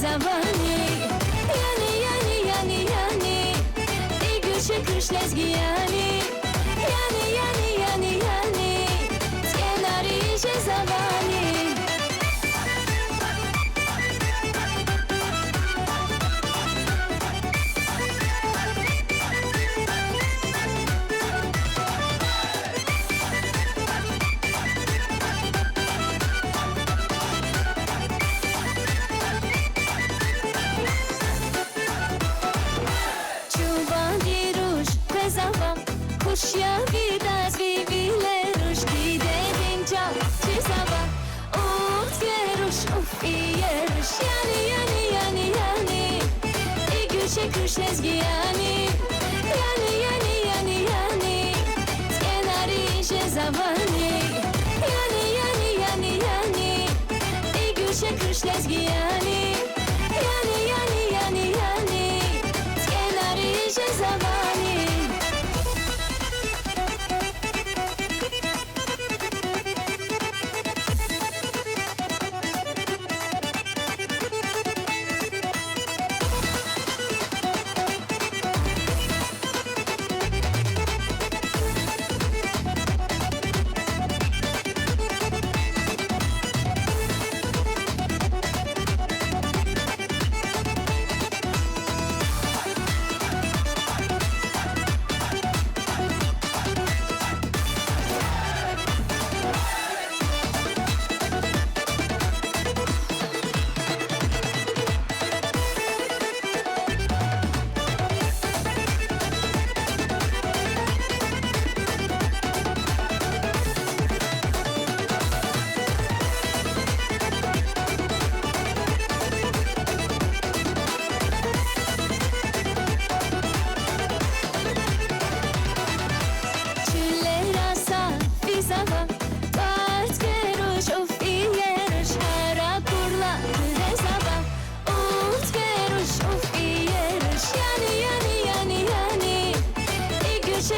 zawani. Yani Igor się Krzyszlezgiani. Yani Skenari się zawani. Kuşya vidas vivileruş giderinca çizava Utgeruş ufiyeruş Yani Igor się Krzyszlezgiani. Yani Skenari się zawani. Yani Igor się Krzyszlezgiani. Yani Skenari się zawani.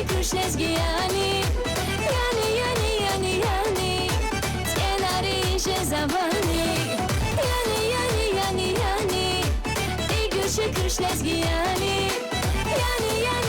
Krzyszlezgiani. Yani Skenari się zawani. Yani Igor się Krzyszlezgiani. Yani